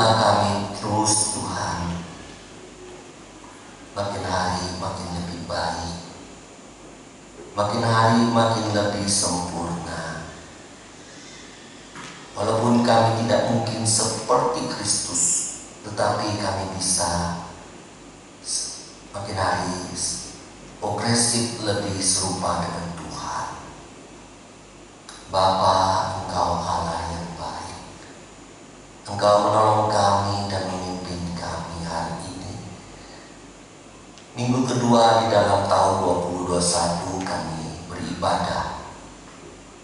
Tolonglah kami terus Tuhan, makin hari makin lebih baik, makin hari makin lebih sempurna. Walaupun kami tidak mungkin seperti Kristus, tetapi kami bisa makin hari progresif lebih serupa dengan Tuhan. Bapa, Engkau Allah yang baik. Engkau menolong kami dan memimpin kami hari ini. Minggu kedua di dalam tahun 2021 kami beribadah.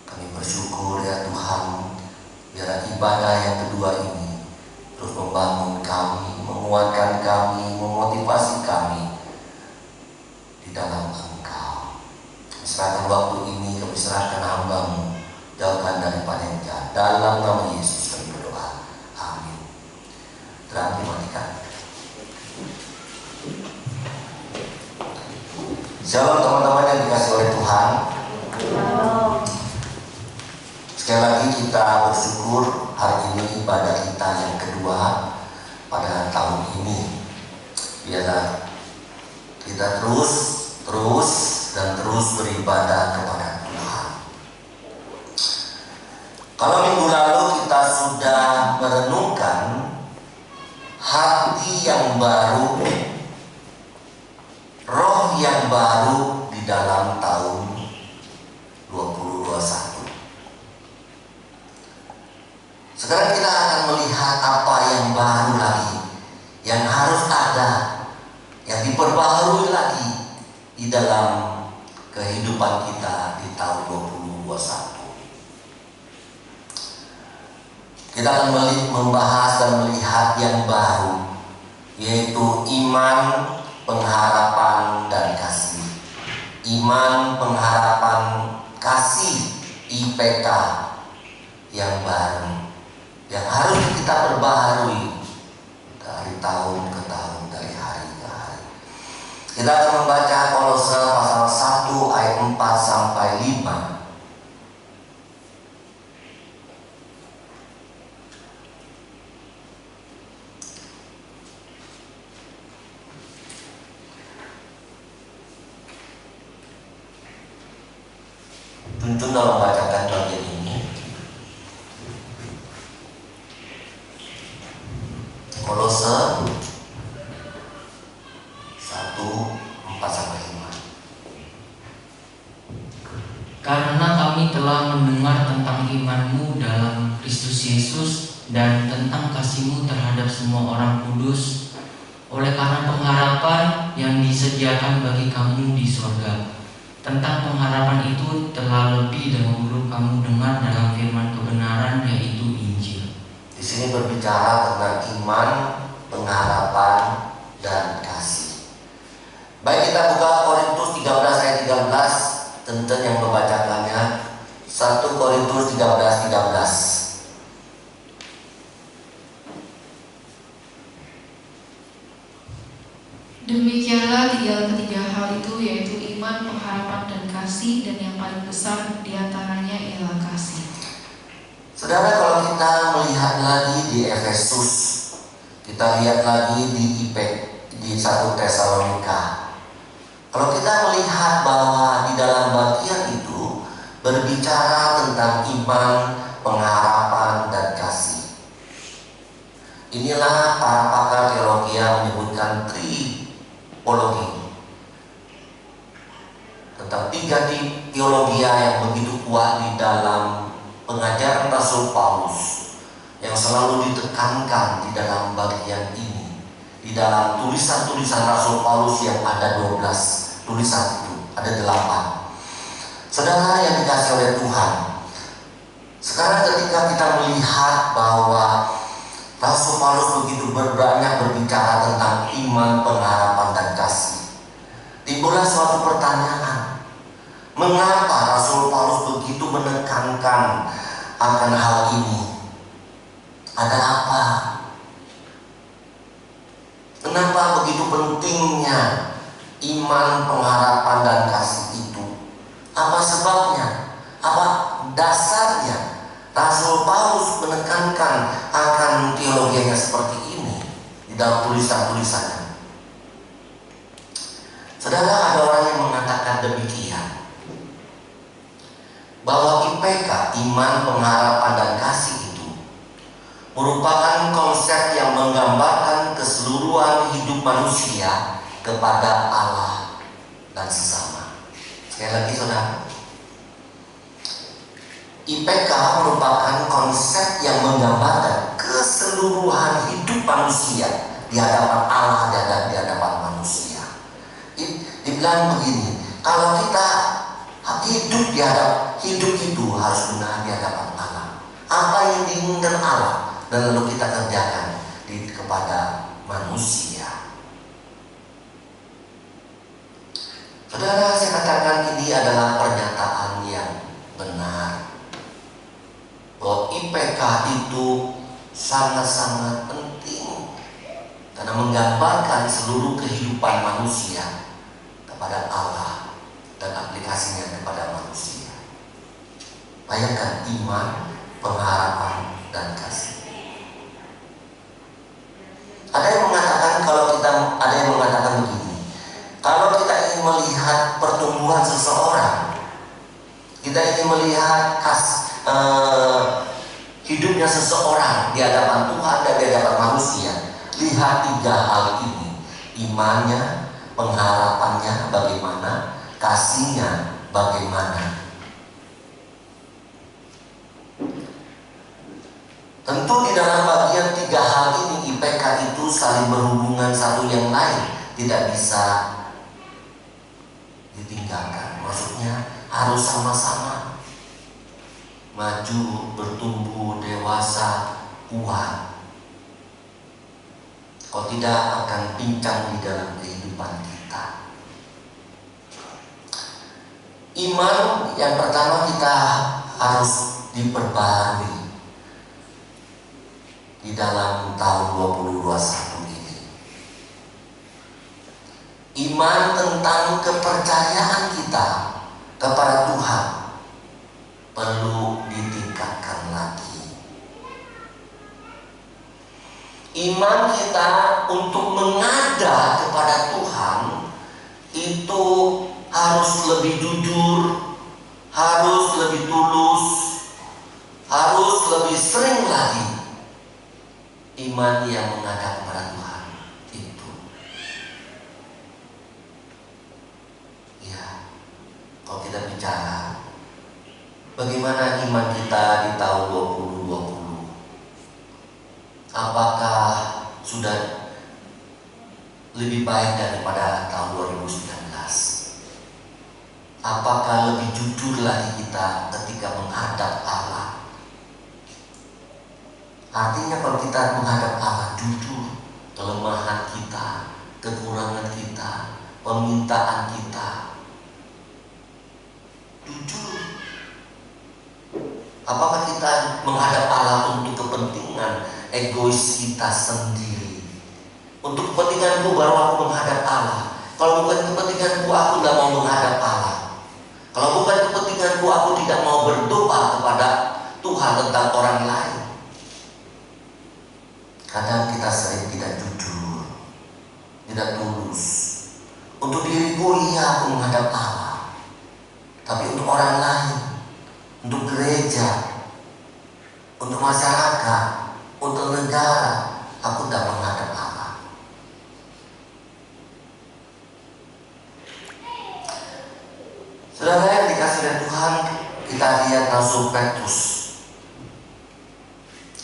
Kami bersyukur ya Tuhan, biar ibadah yang kedua ini terus membangun kami, menguatkan kami, memotivasi kami di dalam Engkau. Serahkan waktu ini, kami serahkan hamba-Mu, jauhkan daripada yang jahat. Dalam nama Yesus kami berdoa. Amin. Terang dimatikan. Shalom teman-teman yang dikasih oleh Tuhan. Sekali lagi kita bersyukur hari ini ibadah kita yang kedua pada tahun ini. Biarlah kita terus beribadah kepada Tuhan. Kalau minggu lalu kita sudah merenungkan hati yang baru, roh yang baru di dalam tahun 2021. Sekarang kita akan melihat apa yang baru lagi, yang harus ada, yang diperbaharui lagi di dalam kehidupan kita di tahun 2021. Kita akan membahas dan melihat yang baru, yaitu iman, pengharapan, dan kasih. Iman, pengharapan, kasih, IPK yang baru, yang harus kita perbaharui dari tahun ke tahun, dari hari ke hari. Kita akan membaca Kolose pasal 1 ayat 4 sampai 5. Tuntun dalam membacakan bagian ini. Kolose 1:4 sampai 5. Karena kami telah mendengar tentang iman-Mu dalam Kristus Yesus dan tentang kasih-Mu terhadap semua orang kudus, oleh karena pengharapan yang disediakan bagi kamu di surga. Tentang pengharapan itu telah lebih dahulu kamu dengar dalam firman kebenaran, yaitu Injil. Di sini berbicara tentang iman, pengharapan, dan kasih. Baik, kita buka Korintus 13 ayat 13. Tenten yang membacakannya 1 Korintus 13:13. Demikianlah ketiga hal itu, yaitu iman, pengharapan, dan kasih, dan yang paling besar diantaranya ialah kasih. Saudara, kalau kita melihat lagi di Efesus, kita lihat lagi di di 1 Tesalonika. Kalau kita melihat bahwa di dalam bagian itu berbicara tentang iman, pengharapan, dan kasih. Inilah para pakar teologi yang menyebutkan tripologi, tentang tiga teologi yang begitu kuat di dalam pengajaran Rasul Paulus, yang selalu ditekankan di dalam bagian ini, di dalam tulisan-tulisan Rasul Paulus yang ada 12 tulisan itu, ada 8. Saudara yang dikasih oleh Tuhan, sekarang ketika kita melihat bahwa Rasul Paulus begitu banyak berbicara tentang iman, pengharapan, dan kasih, timbullah suatu pertanyaan. Mengapa Rasul Paulus begitu menekankan akan hal ini? Ada apa? Kenapa begitu pentingnya iman, pengharapan, dan kasih itu? Apa sebabnya? Apa dasarnya Rasul Paulus menekankan akan teologianya seperti ini di dalam tulisan-tulisannya. Saudara, ada orang yang mengatakan demikian, bahwa IPK, iman, pengharapan, dan kasih itu merupakan konsep yang menggambarkan keseluruhan hidup manusia kepada Allah dan sesama. Sekali lagi saudara, IPK merupakan konsep yang menggambarkan keseluruhan hidup manusia di hadapan Allah dan di hadapan manusia. Dibilang begini, kalau kita hidup itu harus benar di hadapan Allah. Apa yang diinginkan Allah dan lalu kita kerjakan kepada manusia. Saudara, saya katakan ini adalah pernyataan yang benar, bahwa IPK itu sangat-sangat penting karena menggambarkan seluruh kehidupan manusia kepada Allah dan aplikasinya kepada manusia. Bayangkan iman, pengharapan, dan kasih. Ada yang mengatakan begini, kalau kita ingin melihat pertumbuhan seseorang, kita ingin melihat hidupnya seseorang di hadapan Tuhan dan di hadapan manusia, lihat 3 hal ini: imannya, pengharapannya bagaimana, kasihnya bagaimana. Tentu di dalam bagian 3 hal ini IPK itu saling berhubungan satu yang lain, tidak bisa ditinggalkan. Maksudnya harus sama-sama maju, bertumbuh, dewasa, kuat. Kalau tidak akan pincang di dalam kehidupan kita. Iman yang pertama kita harus diperbarui di dalam tahun 2021 ini. Iman tentang kepercayaan kita kepada Tuhan perlu ditingkatkan lagi. Iman kita untuk mengada kepada Tuhan itu harus lebih jujur, harus lebih tulus, harus lebih sering lagi. Iman yang mengada kepada Tuhan itu, ya, kalau kita bicara bagaimana iman kita di tahun 2020, apakah sudah lebih baik daripada tahun 2019? Apakah lebih jujur lagi kita ketika menghadap Allah? Artinya kalau kita menghadap Allah jujur, kelemahan kita, kekurangan kita, permintaan kita, jujur. Apakah kita menghadap Allah untuk kepentingan egois kita sendiri? Untuk kepentinganku baru aku menghadap Allah. Kalau bukan kepentinganku, aku tidak mau menghadap Allah. Kalau bukan kepentinganku, aku tidak mau berdoa kepada Tuhan tentang orang lain. Kadang kita sering tidak jujur, tidak tulus. Untuk diriku, iya aku menghadap Allah. Tapi untuk orang lain, untuk gereja, untuk masyarakat, untuk negara, aku tidak menghadap Allah. Saudara yang dikasih oleh Tuhan, kita lihat Rasul Petrus.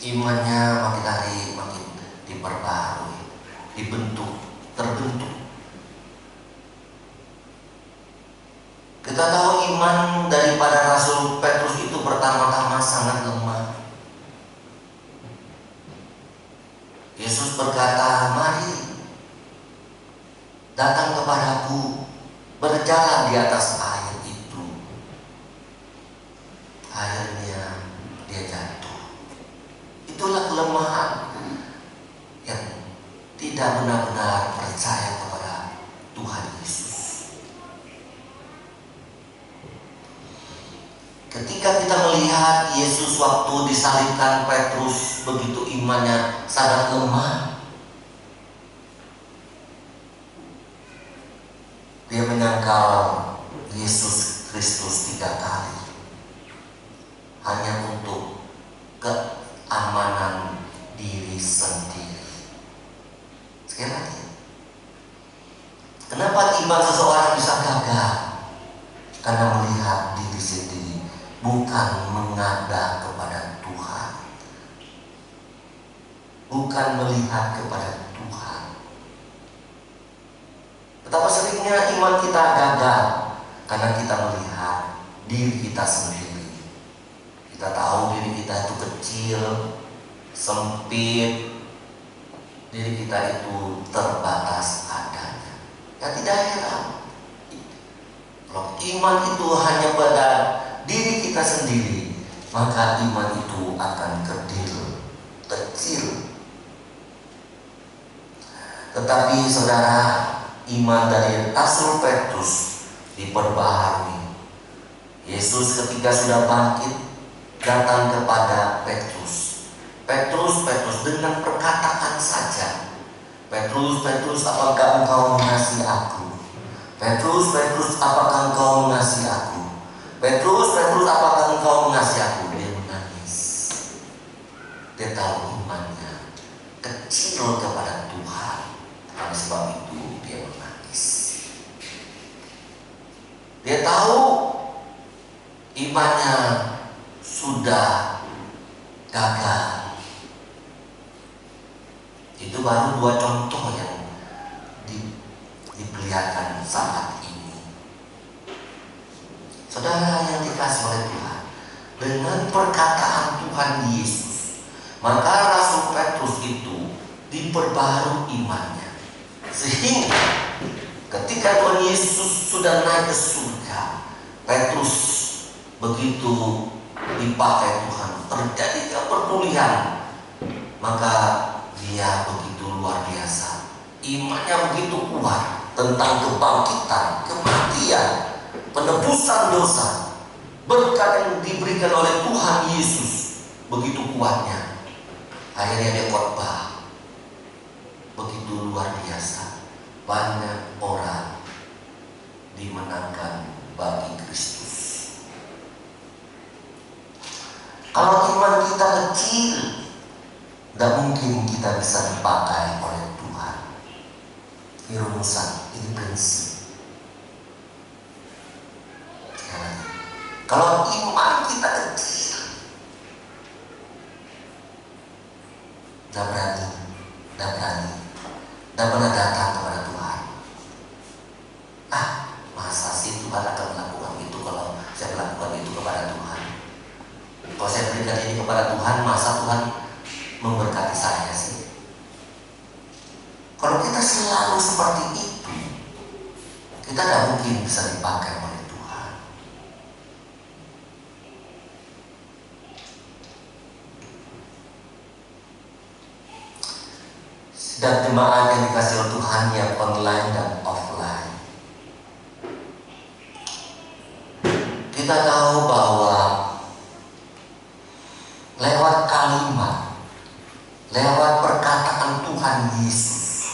Imannya makin hari makin diperbarui, terbentuk. Kita tahu iman daripada Rasul Petrus itu pertama-tama sangat lemah. Yesus berkata, mari datang kepadaku, berjalan di atas air itu. Akhirnya dia jatuh. Itulah kelemahan yang tidak benar-benar percaya kepada Tuhan Yesus. Ketika kita melihat Yesus waktu disalibkan, Petrus begitu imannya sangat lemah. Dia menyangkal Yesus Kristus 3 kali hanya untuk keamanan diri sendiri. Sekali lagi, kenapa iman seseorang bisa gagal? Karena melihat diri sendiri, bukan mengada kepada Tuhan, bukan melihat kepada Tuhan. Betapa seringnya iman kita gagal karena kita melihat diri kita sendiri. Kita tahu diri kita itu kecil, sempit, diri kita itu terbatas adanya. Ya tidak heran, kalau iman itu hanya pada diri kita sendiri, maka iman itu akan kecil. Tetapi saudara, iman dari Rasul Petrus diperbaharui. Yesus ketika sudah bangkit datang kepada Petrus. Petrus, dengan perkataan saja. Petrus, apakah engkau mengasihi aku? Petrus, apakah engkau mengasihi aku? Petrus, apakah engkau mengasihi aku? Dia menangis. Dia tahu imannya kecil kepada Tuhan. Oleh sebab itu dia menangis. Dia tahu imannya sudah gagal. Itu baru 2 contoh yang diperlihatkan saat ini. Saudara yang dikasih oleh Tuhan, dengan perkataan Tuhan Yesus, maka Rasul Petrus itu diperbarui imannya. Sehingga ketika Tuhan Yesus sudah naik ke surga, Petrus begitu dipakai Tuhan, terjadi pemulihan, maka dia begitu luar biasa. Imannya begitu kuat tentang kebangkitan, kematian, penebusan dosa. Berkat yang diberikan oleh Tuhan Yesus begitu kuatnya. Akhirnya dia khotbah begitu luar biasa. Banyak orang dimenangkan bagi Kristus. Kalau iman kita kecil, tidak mungkin kita bisa dipakai oleh Tuhan. Ini rumusan, ini prinsip. Kalau iman kita kecil, tidak pernah datang kepada Tuhan. Masa sih Tuhan akan melakukan itu kalau saya melakukan itu kepada Tuhan? Kalau saya berikan ini kepada Tuhan, masa Tuhan memberkati saya sih? Kalau kita selalu seperti itu, kita tidak mungkin bisa dipakai oleh Tuhan. Dan jemaat yang dikasih oleh Tuhan yang online dan offline, kita tahu bahwa lewat kalimat, lewat perkataan Tuhan Yesus,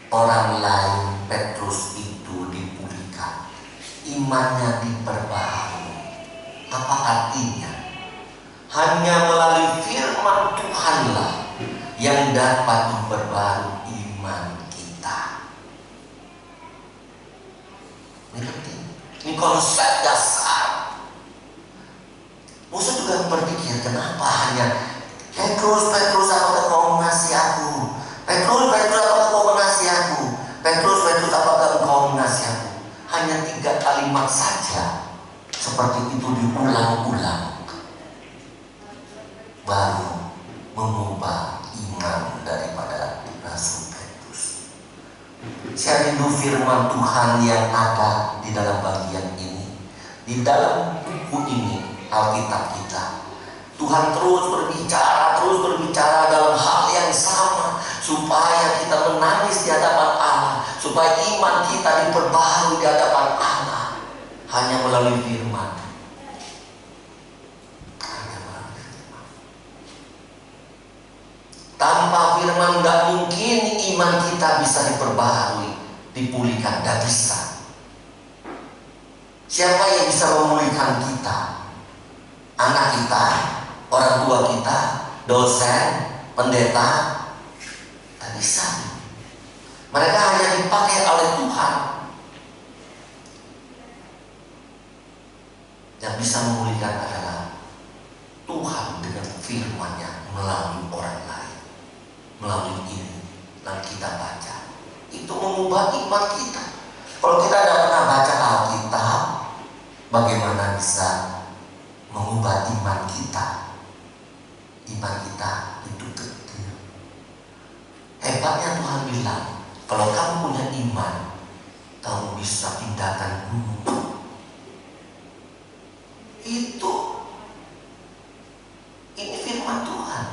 orang lain Petrus itu dipulihkan, imannya diperbaharui. Apa artinya? Hanya melalui firman Tuhanlah yang dapat memperbarui iman kita. Ini penting. Ini konsep dasar. Musa juga berpikir, kenapa hanya Petrus, apakah kau mengasihi aku? Petrus, apakah kau mengasihi aku? Petrus, apakah engkau mengasihi aku? Hanya 3 kalimat saja. Seperti itu diulang-ulang, baru mengubah iman daripada Rasul Petrus. Saya rindu firman Tuhan yang ada di dalam bagian ini, di dalam buku ini, Alkitab kita. Tuhan terus berbicara dalam hal yang sama, supaya kita menangis di hadapan Allah, supaya iman kita diperbaharui di hadapan Allah hanya melalui firman. Tanpa firman nggak mungkin iman kita bisa diperbaharui, dipulihkan, nggak bisa. Siapa yang bisa memulihkan kita? Anak kita, orang tua kita, dosen, pendeta? Tak bisa. Mereka hanya dipakai oleh Tuhan. Yang bisa memulihkan adalah Tuhan dengan firman-Nya melalui orang lain, melalui ini yang kita baca. Itu mengubah iman kita. Kalau kita tidak pernah baca Alkitab, bagaimana bisa mengubah iman kita? Iman kita itu kecil. Hebatnya Tuhan bilang, kalau kamu punya iman, kamu bisa pindahkan gunung. Ini firman Tuhan.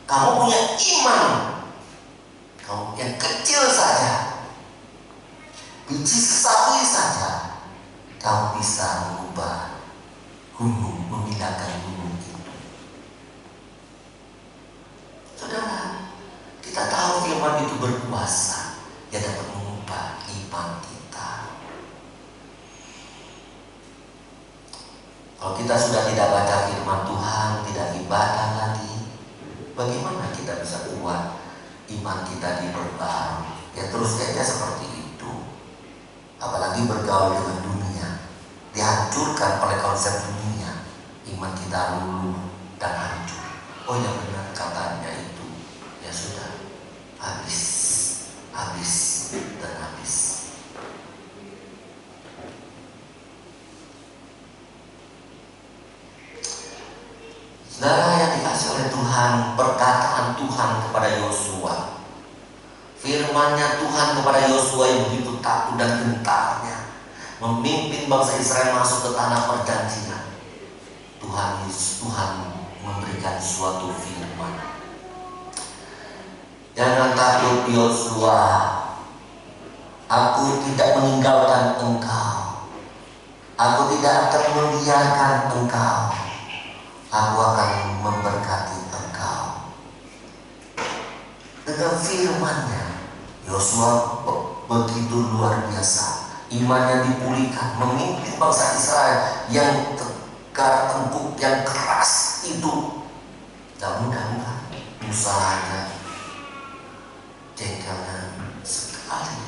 Kamu punya iman, kamu yang kecil saja, biji sawi saja, kamu bisa mengubah gunung, memindahkan gunung itu. Saudara, kita tahu firman itu berkuasa, dia dapat mengubah iman kita. Kalau kita sudah tidak baca firman Tuhan, tidak ibadah lagi, bagaimana kita bisa kuat iman kita diperbarui? Ya terus saja seperti itu. Apalagi bergaul dengan dunia, dihancurkan oleh konsep dunia, iman kita luluh dan hancur. Oh yang benar katanya itu, ya sudah, habis dan habis. Saudara yang dikasih oleh Tuhan, perkataan Tuhan kepada Yosua, firman-Nya Tuhan kepada Yosua yang begitu takut dan gentarnya memimpin bangsa Israel masuk ke tanah perjanjian. Tuhan memberikan suatu firman. Jangan takut Yosua, aku tidak meninggalkan engkau, aku tidak akan membiarkan engkau, aku akan memberkati engkau. Dengan firman-Nya, Yosua begitu luar biasa. Imannya dipulihkan, memimpin bangsa Israel yang tegar tengkuk, yang keras itu. Gak mudah-mudah, usahanya, jengkelnya sekali.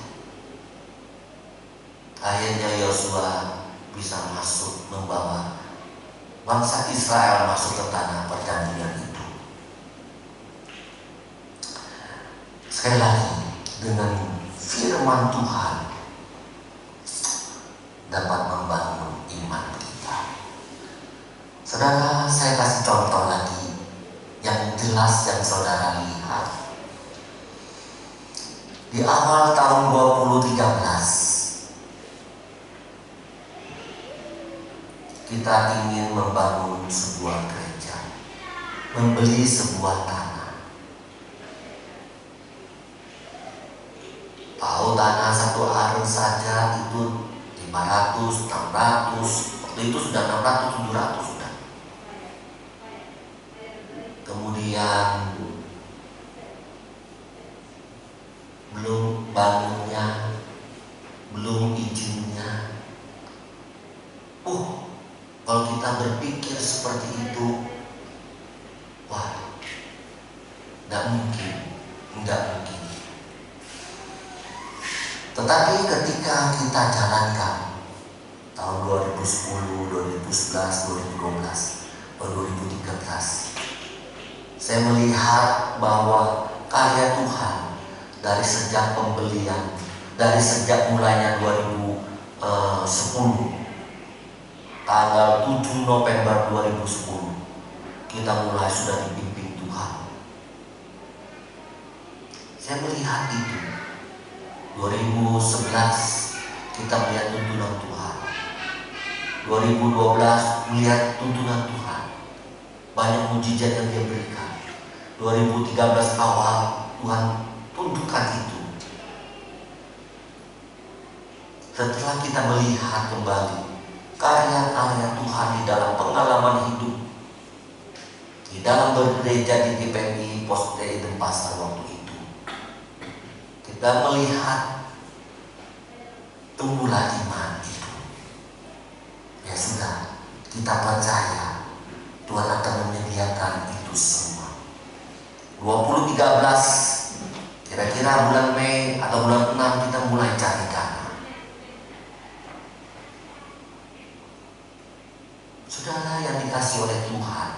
Akhirnya Yosua bisa masuk, membawa bangsa Israel masuk ke tanah perjanjian itu. Sekali lagi, dengan firman Tuhan dapat membangun iman kita. Saudara, saya kasih contoh lagi yang jelas yang saudara lihat. Di awal tahun 2013, kita ingin membangun sebuah gereja, membeli sebuah tanah. Tahu tanah satu are saja itu 500, 600, waktu itu sudah 600, 700 sudah. Kemudian belum bangunnya, belum izinnya. Kalau kita berpikir seperti itu, wah, tidak mungkin. Tetapi ketika kita jalankan tahun 2010, 2011, 2012, 2013, saya melihat bahwa karya Tuhan dari sejak pembelian, dari sejak mulainya 2010, tanggal 7 November 2010, kita mulai sudah dipimpin Tuhan. Saya melihat itu. 2011 kita melihat tuntunan Tuhan. 2012 melihat tuntunan Tuhan. Banyak mujizat yang Dia berikan. 2013 awal Tuhan tunjukkan itu. Setelah kita melihat kembali karya-karya Tuhan di dalam pengalaman hidup Di dalam bergereja di GPI Post Denpasar waktu itu, kita melihat tumbuhlah iman itu. Ya sudah, kita percaya Tuhan akan menyediakan itu semua. 2013, kira-kira bulan Mei atau bulan 6 kita mulai cari dana. Saudara yang dikasih oleh Tuhan,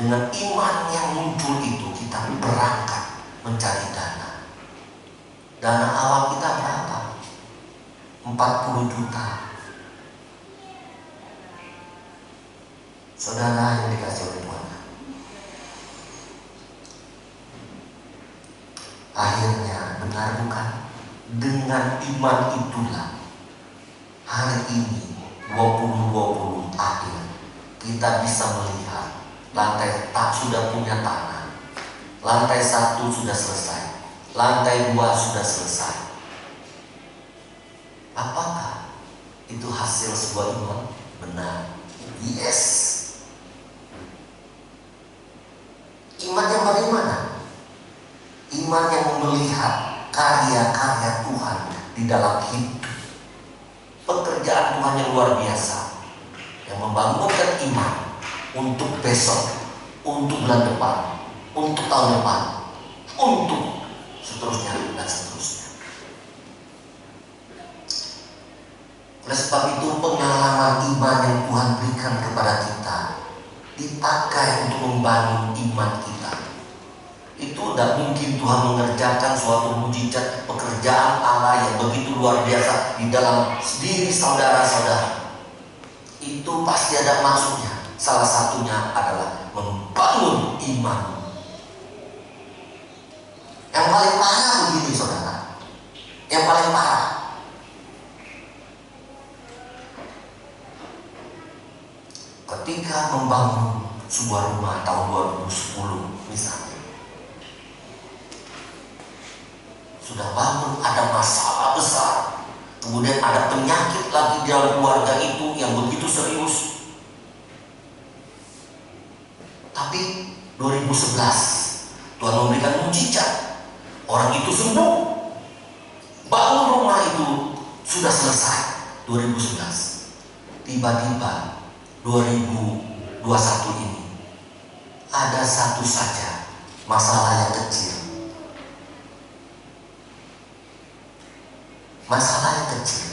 dengan iman yang muncul itu kita berangkat mencari dana. Dana awal kita berapa? 40 juta. Saudara yang dikasih oleh Tuhan, akhirnya benar bukan? Dengan iman itulah hari ini 2020 akhir kita bisa melihat lantai tak sudah punya tanah, lantai 1 sudah selesai, lantai 2 sudah selesai. Apakah itu hasil sebuah iman? Benar, yes. Iman yang bagaimana? Iman yang melihat karya-karya Tuhan di dalam hidup, pekerjaan Tuhan yang luar biasa, yang membangunkan iman untuk besok, untuk bulan depan, untuk tahun depan, untuk seterusnya dan seterusnya. Oleh sebab itu pengalaman iman yang Tuhan berikan kepada kita dipakai untuk membangun iman kita. Itu tidak mungkin Tuhan mengerjakan suatu mujizat pekerjaan Allah yang begitu luar biasa di dalam diri saudara-saudara. Itu pasti ada maksudnya. Salah satunya adalah membangun iman. Yang paling parah begini saudara, yang paling parah, ketika membangun sebuah rumah tahun 2010 misalnya, sudah bangun, ada masalah besar, kemudian ada penyakit lagi di dalam keluarga itu yang begitu serius. Tapi 2011 Tuhan memberikan mujizat, orang itu sembuh, bangun rumah itu sudah selesai. 2011, tiba-tiba 2021 ini ada satu saja masalah yang kecil. Masalah yang kecil,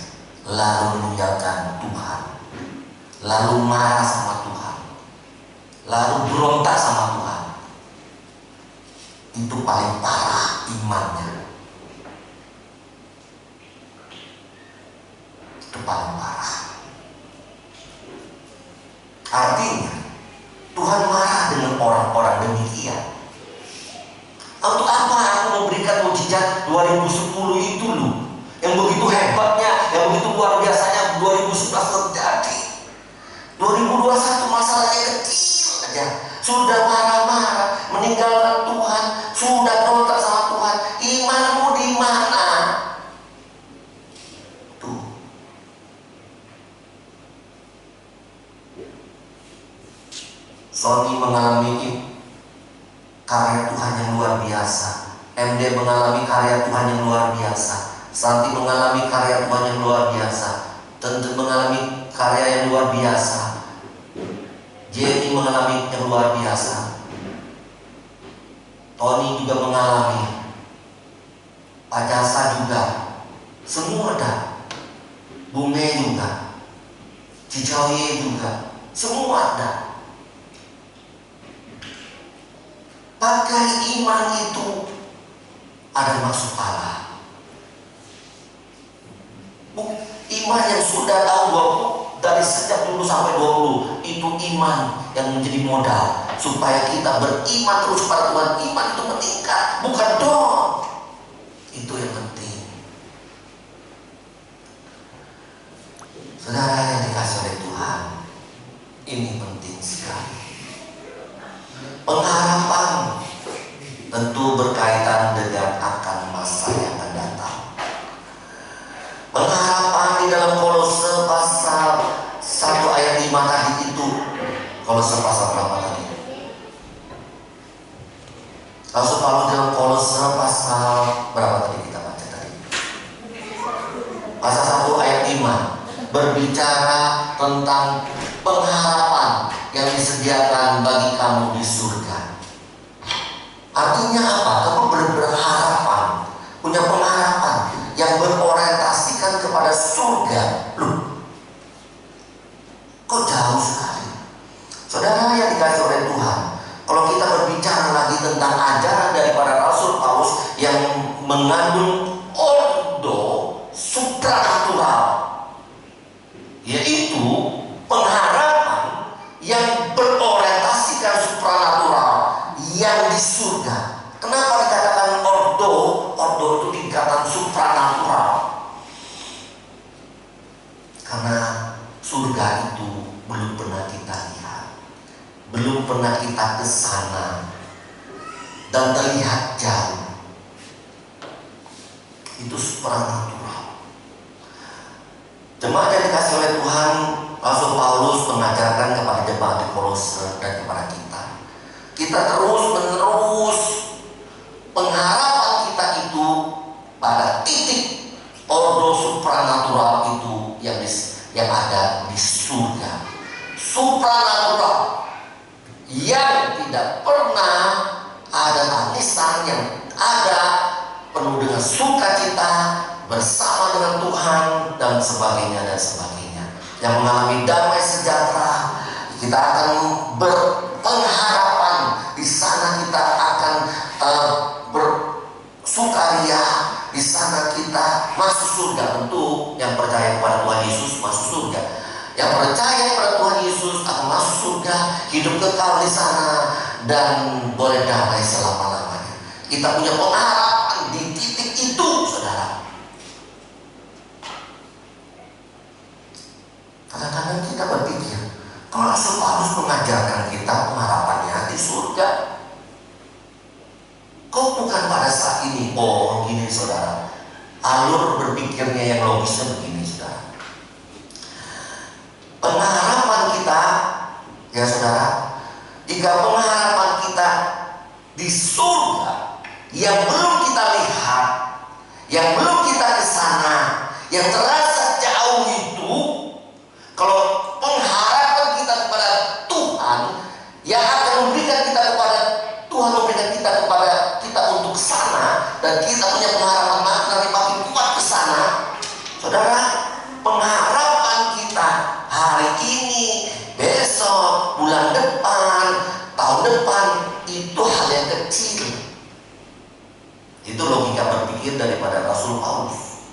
lalu meninggalkan Tuhan, lalu marah sama Tuhan, lalu berontak sama Tuhan. Itu paling parah imannya. Itu paling parah. Artinya Tuhan marah dengan orang-orang demikian. Untuk apa aku memberikan mujizat 2010 itu loh, yang begitu hebatnya, yang begitu luar biasanya 2011 terjadi. 2021 masalahnya kecil aja, sudah marah-marah, meninggalkan Tuhan, sudah berontak sama Tuhan. Imanmu di mana? Tuh. Sony mengalami karya Tuhan yang luar biasa, MD mengalami karya Tuhan yang luar biasa, Santi mengalami karya Tuhan yang luar biasa, tentu mengalami karya yang luar biasa, Jenny mengalami yang luar biasa, Tony juga mengalami, Pak Jasa juga, semua ada, Bunge juga, Cicoye juga, semua ada. Pakai iman itu ada maksud Allah. Iman yang sudah tahu dari sejak dulu sampai 20 itu iman yang menjadi modal supaya kita beriman terus pada Tuhan. Iman itu meningkat, bukan dong. Itu yang penting. Saudara yang dikasih oleh Tuhan, ini penting sekali. Pengharapan tentu berkaitan dengan akan masa yang akan datang. Pengharapan di dalam Kolose pasal 1 ayat 5 tadi itu, Kolose pasal berapa Rasul Paulus dalam Kolose pasal berapa tadi kita baca tadi? Pasal 1 ayat 5 berbicara tentang pengharapan yang disediakan bagi kamu di surga. Artinya apa? Kamu berharapan, punya pengharapan yang berorientasikan kepada surga. Loh, kok jauh sekali? Saudara yang dikasih oleh Tuhan, kalau kita berbicara lagi tentang ajaran daripada Rasul Paulus yang mengandung ordo supranatural, yaitu pengharapan yang berorientasikan supranatural yang di surga. Kenapa dikatakan ordo? Ordo itu dikatakan supranatural karena surga itu belum pernah kita lihat, belum pernah kita ke sana, dan terlihat jauh. Itu supranatural. Jemaat yang dikasih oleh Tuhan, Rasul Paulus mengajarkan kepada jemaat di Kolose dan kepada kita. Kita terus menerus pengharapan kita itu pada titik ordo supranatural itu yang ada di surga. Supranatural yang tidak pernah ada tangisan, yang ada penuh dengan sukacita bersama dengan Tuhan dan sebagainya dan sebagainya, yang mengalami damai sejahtera. Kita akan berpengharapan di sana, kita akan bersukaria di sana, kita masuk surga. Tentu yang percaya kepada Tuhan Yesus masuk surga, yang percaya kepada Tuhan Yesus akan masuk surga, hidup kekal di sana dan boleh damai selama-lamanya. Kita punya pengharapan di titik itu, saudara. Kadang-kadang kita berpikir, kalau Rasul Paulus mengajarkan kita pengharapannya di surga, kok bukan pada saat ini? Oh, gini saudara, alur berpikirnya yang logisnya begini, saudara. Pengharapan kita, ya saudara, jika pengharapan kita di surga yang belum kita lihat, yang belum kita kesana, yang terasa jauh itu, kalau pengharapan kita kepada Tuhan yang akan memberikan kita kepada Tuhan, memberikan kita kepada kita untuk kesana, dan kita punya pengharapan makin kuat kesana, saudara, pengharapan kita hari ini, besok, bulan depan, tahun depan, itu hal yang kecil. Itu logika berpikir daripada Rasul Paulus.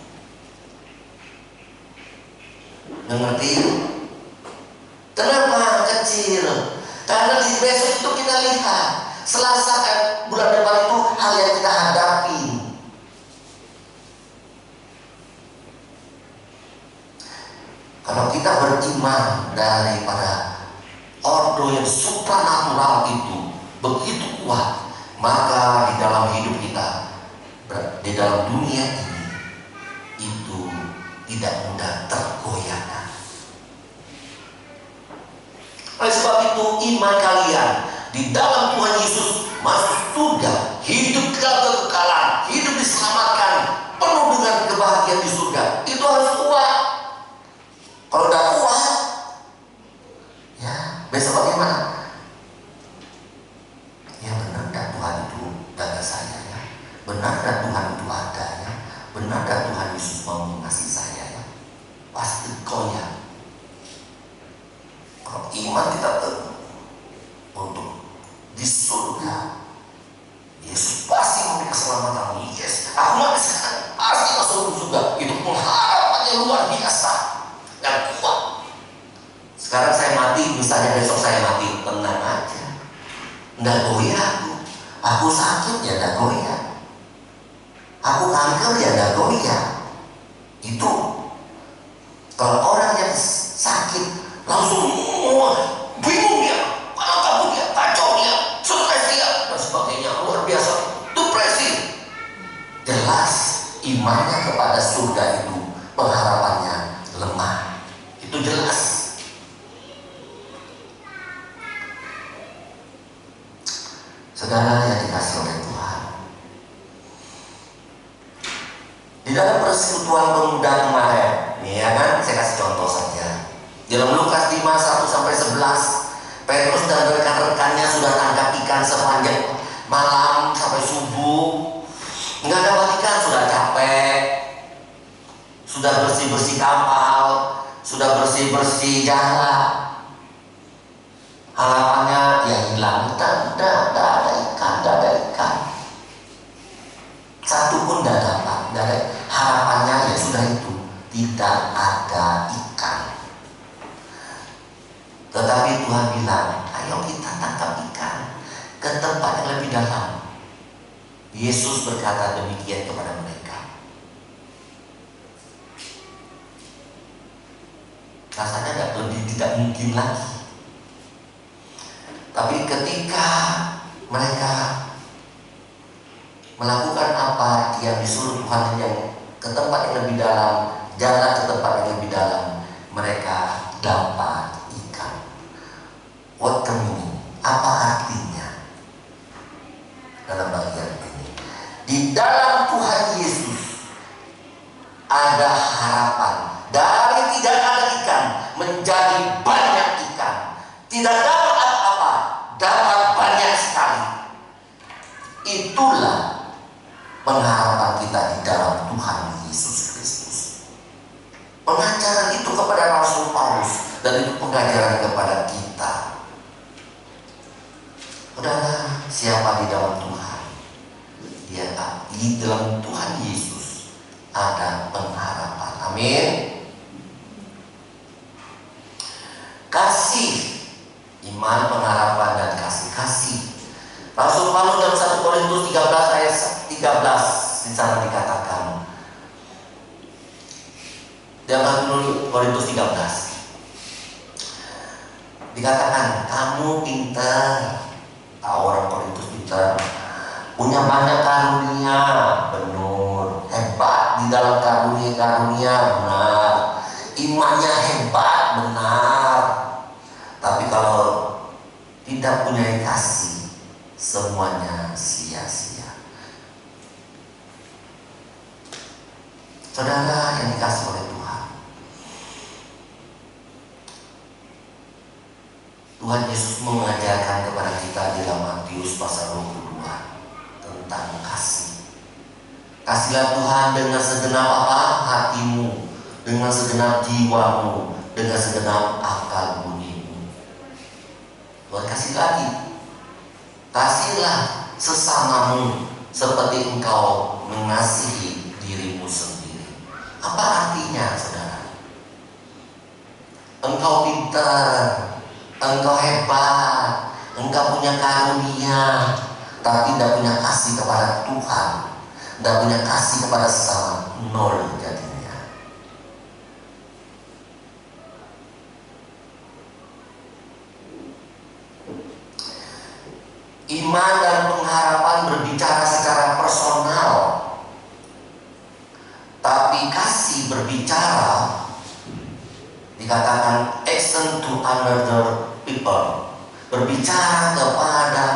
Mengerti? Kenapa kecil? Karena di besok itu kita lihat, Selasa bulan depan itu hal yang kita hadapi. Kalau kita beriman daripada ordo yang supranatural itu begitu kuat, maka di dalam hidup kita, di dalam dunia ini, itu tidak mudah tergoyahkan. Oleh sebab itu, iman kalian di dalam Tuhan Yesus masuk surga, hidup kekekalan, hidup diselamatkan, penuh dengan kebahagiaan di surga. Itu harus kuat. Kalau udah kuat, ya besok bagaimana? Ya benar dan Tuhan itu jaga saya ya. Benar dan Tuhan itu ada ya. Benar dan Tuhan Yesus mau mengasihi saya ya. Pasti goyah. Kalau iman kita untuk di surga, Yesus pasti memberi keselamatan. Yes, aku mati sekarang pasti masuk surga. Itu pengharapan yang luar biasa dan kuat. Sekarang saya mati, misalnya besok saya mati, tenang aja, nggak goyah aku sakit ya nggak goyah, aku kanker ya nggak goyah. Itu kalau orang yang sakit langsung bingung dia, takut dia, kacau dia, stres dia dan sebagainya, luar biasa, depresi. Jelas imannya kepada surga itu, pengharapannya lemah. Itu jelas. Saudara yang dikasih oleh Tuhan, Di dalam persekutuan pemuda kemarin, nih ya kan, saya kasih contoh saja. Dalam Lukas 5, 1-11, Petrus dan rekan-rekannya sudah tangkap ikan sepanjang malam sampai subuh. Nggak dapat ikan, sudah capek, sudah bersih-bersih kapal, sudah bersih-bersih jala. Harapannya ya hilang, tidak ada ikan. Satu pun tidak dapat. Harapannya ya sudah itu, tidak ada ikan. Tetapi Tuhan bilang, ayo kita tangkap ikan ke tempat yang lebih dalam. Yesus berkata demikian kepada mereka. Rasanya lebih tidak mungkin lagi. Tapi ketika mereka melakukan apa yang disuruh Tuhan, yang ke tempat yang lebih dalam, jalan ke tempat yang lebih dalam, mereka dapat ikan. What the meaning? Apa artinya dalam bagian ini? Di dalam Tuhan Yesus ada harapan. Dari tidak ada ikan menjadi banyak ikan. Tidak dapat apa-apa, dapat banyak sekali. Itulah pengharapan kita di dalam Tuhan Yesus Kristus. Pengajaran itu kepada Rasul Paulus, dan itu pengajaran kepada kita. Saudara, siapa di dalam Tuhan? Dia di dalam Tuhan Yesus ada pengharapan. Amin. Kasih, iman, pengharapan, dan kasih. Rasul Paulus dalam 1 Korintus 13 ayat 13 di sana dikatakan. Dalam 1 Korintus 13 dikatakan, kamu pintar. Tahu orang Korintus pintar, punya banyak karunia, benar, hebat di dalam karunia, benar, imannya hebat, benar. Tapi kalau tidak punya kasih, semuanya sia-sia. Saudara yang dikasih oleh Tuhan, Tuhan Yesus mengajarkan kepada kita di dalam Matius pasal 22 tentang kasih. Kasihlah Tuhan dengan segenap apa? Hatimu, dengan segenap jiwamu, dengan segenap akal budimu. Tuhan kasih lagi, kasihlah sesamamu seperti engkau mengasihi dirimu sendiri. Apa artinya, saudara? Engkau pintar, engkau hebat, engkau punya karunia, tapi tidak punya kasih kepada Tuhan, tidak punya kasih kepada sesama, nol jadinya. Iman dan pengharapan berbicara secara personal, tapi kasih berbicara, dikatakan extend to another people, berbicara kepada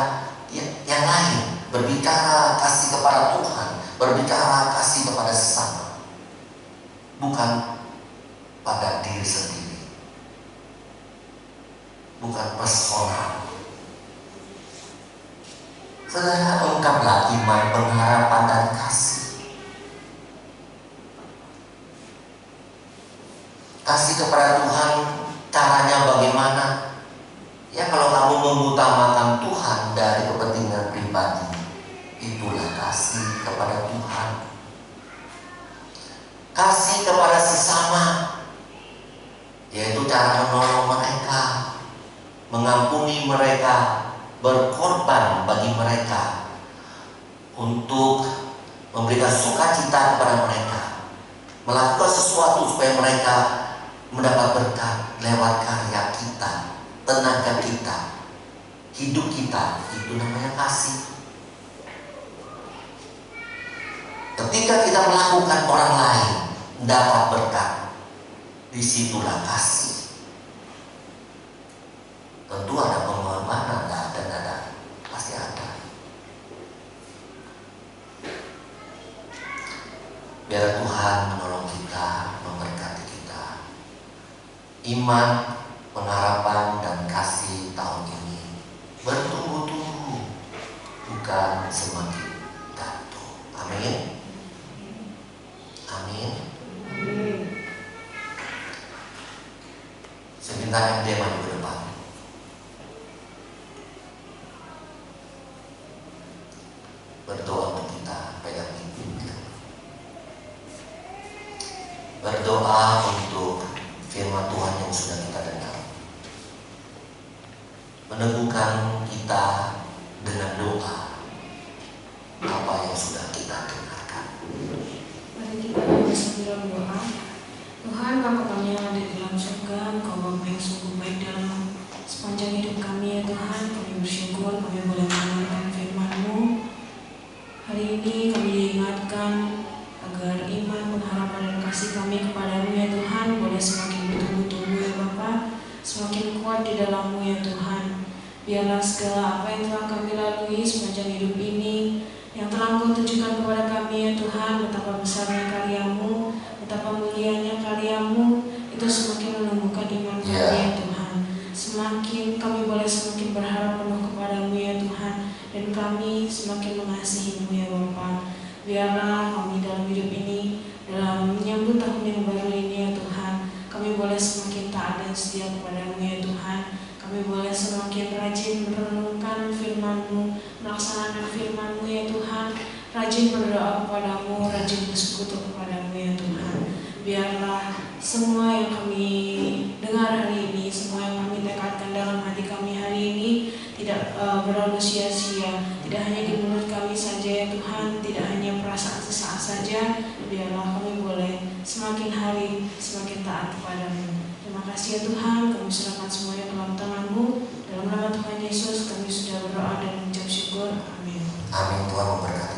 yang lain, berbicara kasih kepada Tuhan, berbicara kasih kepada sesama, bukan pada diri sendiri, bukan personal. Saudara, ungkaplah iman, pengharapan, dan kasih. Kasih kepada Tuhan, caranya bagaimana? Ya, kalau kamu mengutamakan Tuhan dari kepentingan pribadi, itulah kasih kepada Tuhan. Kasih kepada sesama, yaitu cara menolong mereka, mengampuni mereka, berkorban bagi mereka, untuk memberikan sukacita kepada mereka, melakukan sesuatu supaya mereka mendapat berkat lewat karya kita, tenaga kita, hidup kita. Itu namanya kasih. Ketika kita melakukan orang lain dapat berkat, disitulah kasih. Tentu ada pengorbanan, ada, pasti ada. Biar Tuhan menolong kita, memberkati kita. Iman, pengharapan, dan kasih tahun ini bertumbuh-tumbuh, bukan semakin jatuh. Amin. Amin. Sebentar dia maju ke depan. Berdoa untuk kita, pegang ini. Berdoa untuk firman Tuhan yang sudah kita dengar, meneguhkan kita dengan doa apa yang sudah kita dengarkan. Mari kita bersama berdoa. Tuhan, Bapa kami yang ada di dalam surga, Engkau Bapa yang sungguh baik dalam sepanjang hidup kami ya Tuhan. Kami bersyukur kami boleh mendengarkan firman-Mu. Hari ini kami diingatkan agar iman, pengharapan, dan kasih kami kepada-Mu ya Tuhan boleh semakin bertumbuh-tumbuh ya Bapa, semakin kuat di dalam-Mu ya Tuhan. Biarlah segala apa yang telah kami lalui sepanjang hidup ini, yang telah Engkau tunjukkan kepada kami ya Tuhan, betapa besarnya karya-Mu, betapa mulianya karya-Mu, itu semakin menumbuhkan iman kami ya Tuhan. Semakin kami boleh semakin berharap penuh kepada-Mu ya Tuhan, dan kami semakin mengasihi-Mu ya Bapa. Biarlah kami dalam hidup ini, dalam menyambut tahun yang baru ini ya Tuhan, kami boleh semakin taat dan setia kepada-Mu ya Tuhan. Kami boleh semakin rajin merenungkan firman-Mu, melaksanakan firman-Mu ya Tuhan, rajin berdoa kepada-Mu, rajin bersekutu kepada-Mu ya Tuhan. Biarlah semua yang kami dengar hari ini, semua yang kami tekadkan dalam hati kami hari ini tidak berlalu sia-sia, tidak hanya di mulut kami saja ya Tuhan, tidak hanya perasaan sesaat saja. Biarlah kami boleh semakin hari semakin taat kepada-Mu. Terima kasih ya Tuhan, kami serahkan semuanya ke dalam tangan-Mu. Dalam nama Tuhan Yesus kami sudah berdoa dan mengucap syukur. Amin. Amin. Tuhan memberkati.